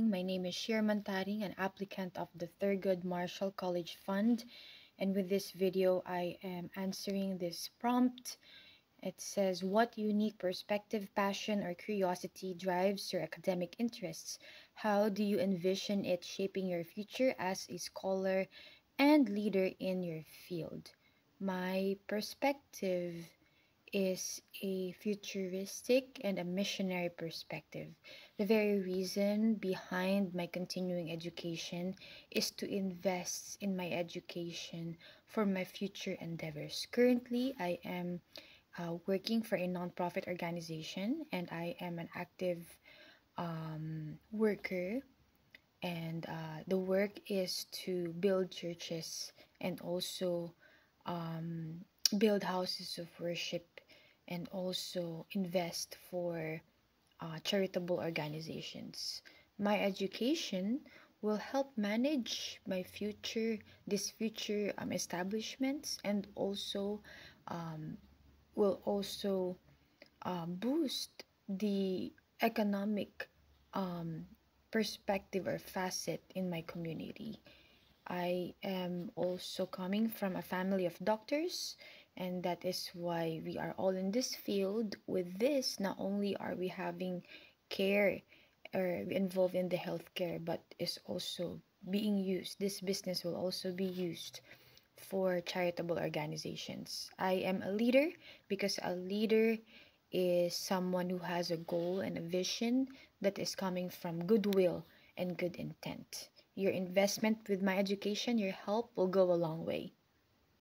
My name is Shirman Taring, an applicant of the Thurgood Marshall College Fund, and with this video I am answering this prompt. It says, what unique perspective, passion, or curiosity drives your academic interests? How do you envision it shaping your future as a scholar and leader in your field? My perspective is a futuristic and a missionary perspective. The very reason behind my continuing education is to invest in my education for my future endeavors. Currently, I am working for a nonprofit organization, and I am an active worker. And the work is to build churches and also build houses of worship and also invest for charitable organizations. My education will help manage my these future establishments, and also um, will also boost the economic um, perspective or facet in my community. I am also coming from a family of doctors, and that is why we are all in this field. With this, not only are we having care or involved in the healthcare, but is also being used. This business will also be used for charitable organizations. I am a leader because a leader is someone who has a goal and a vision that is coming from goodwill and good intent. Your investment with my education, your help will go a long way.